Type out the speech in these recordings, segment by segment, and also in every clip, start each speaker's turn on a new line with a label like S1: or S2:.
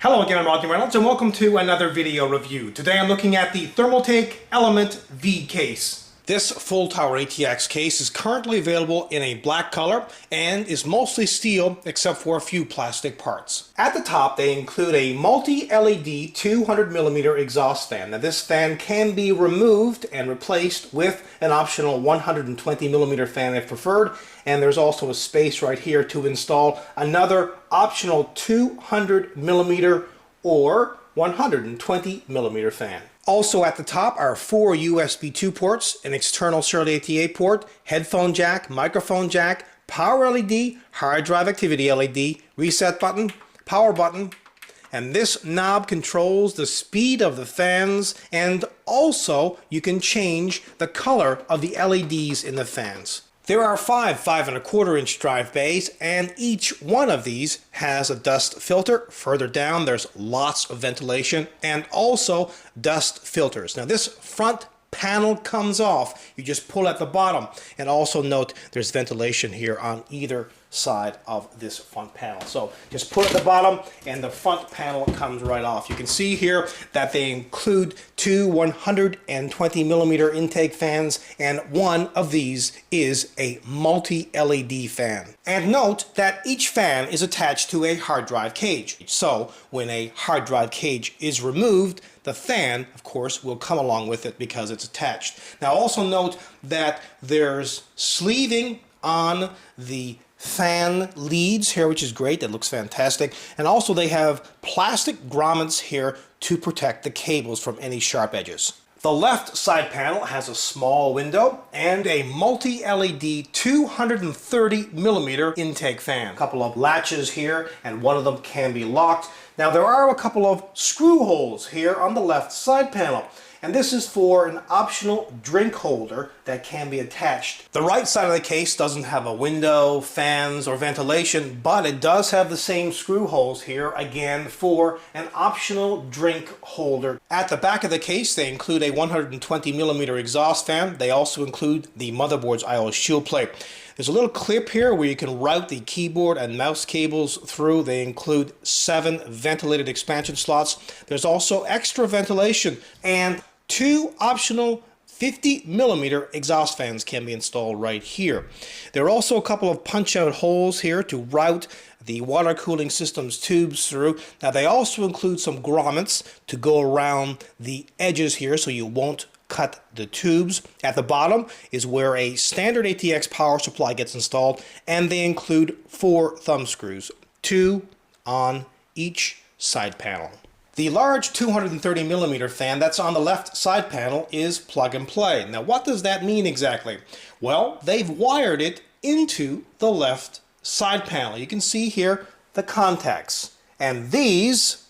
S1: Hello again, I'm Reynolds, and welcome to another video review. Today I'm looking at the Thermaltake Element V Case. This full tower ATX case is currently available in a black color and is mostly steel except for a few plastic parts. At the top they include a multi-LED 200mm exhaust fan. Now this fan can be removed and replaced with an optional 120mm fan if preferred, and there's also a space right here to install another optional 200mm or 120mm fan. Also at the top are 4 USB 2 ports, an external serial ATA port, headphone jack, microphone jack, power LED, hard drive activity LED, reset button, power button, and this knob controls the speed of the fans, and also you can change the color of the LEDs in the fans. There are 5 5¼ drive bays, and each one of these has a dust filter. Further down there's lots of ventilation and also dust filters. Now this front panel comes off. You just pull at the bottom, and also note there's ventilation here on either side of this front panel. So just pull at the bottom and the front panel comes right off. You can see here that they include 2 120mm intake fans, and one of these is a multi-LED fan. And note that each fan is attached to a hard drive cage. So when a hard drive cage is removed, the fan, of course, will come along with it because it's attached. Now also note that there's sleeving on the fan leads here, which is great. That looks fantastic. And also they have plastic grommets here to protect the cables from any sharp edges. The left side panel has a small window and a multi-LED 230mm intake fan. A couple of latches here, and one of them can be locked. Now there are a couple of screw holes here on the left side panel, and this is for an optional drink holder that can be attached. The right side of the case doesn't have a window, fans, or ventilation, but it does have the same screw holes here, again, for an optional drink holder. At the back of the case, they include a 120mm exhaust fan. They also include the motherboard's I/O shield plate. There's a little clip here where you can route the keyboard and mouse cables through. They include 7 ventilated expansion slots. There's also extra ventilation, and 2 optional 50mm exhaust fans can be installed right here. There are also a couple of punch-out holes here to route the water cooling system's tubes through. Now they also include some grommets to go around the edges here so you won't cut the tubes. At the bottom is where a standard ATX power supply gets installed, and they include 4 thumb screws, 2 on each side panel. The large 230mm fan that's on the left side panel is plug and play. Now what does that mean exactly? Well, they've wired it into the left side panel. You can see here the contacts, and these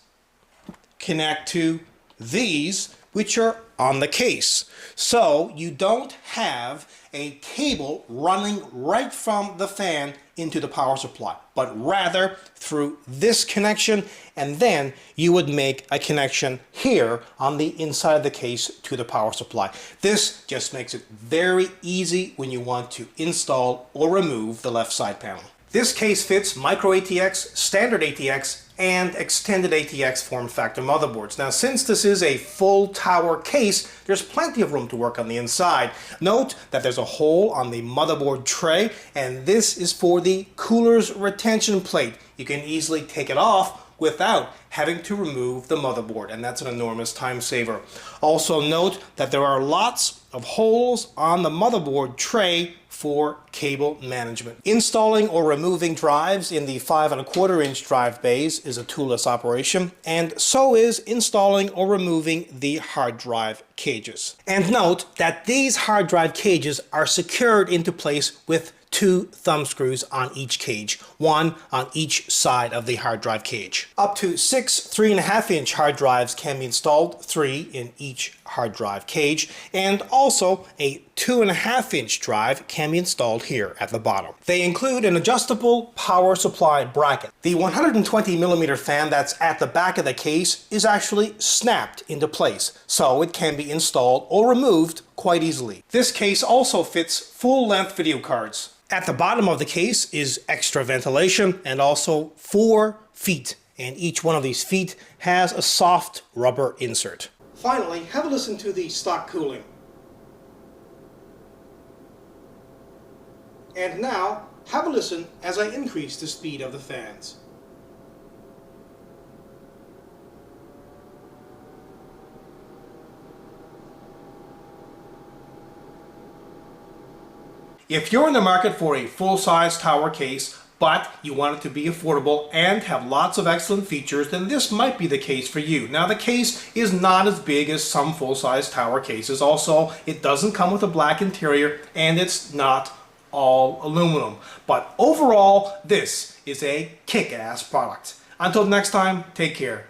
S1: connect to these, which are on the case. So you don't have a cable running right from the fan into the power supply, but rather through this connection, and then you would make a connection here on the inside of the case to the power supply. This just makes it very easy when you want to install or remove the left side panel. This case fits micro ATX, standard ATX, and extended ATX form factor motherboards. Now since this is a full tower case, there's plenty of room to work on the inside. Note that there's a hole on the motherboard tray, and this is for the cooler's retention plate. You can easily take it off without having to remove the motherboard, and that's an enormous time saver. Also note that there are lots of holes on the motherboard tray for cable management. Installing or removing drives in the 5¼ drive bays is a toolless operation, and so is installing or removing the hard drive cages. And note that these hard drive cages are secured into place with 2 thumb screws on each cage, 1 on each side of the hard drive cage. Up to 6 3.5-inch hard drives can be installed, 3 in each hard drive cage, and also a 2.5-inch drive can be installed here at the bottom. They include an adjustable power supply bracket. The 120mm fan that's at the back of the case is actually snapped into place, so it can be installed or removed quite easily. This case also fits full-length video cards. At the bottom of the case is extra ventilation and also 4 feet and each one of these feet has a soft rubber insert. Finally, have a listen to the stock cooling. And now, have a listen as I increase the speed of the fans. If you're in the market for a full-size tower case, but you want it to be affordable and have lots of excellent features, then this might be the case for you. Now, the case is not as big as some full-size tower cases. Also, it doesn't come with a black interior, and it's not all aluminum. But overall, this is a kick-ass product. Until next time, take care.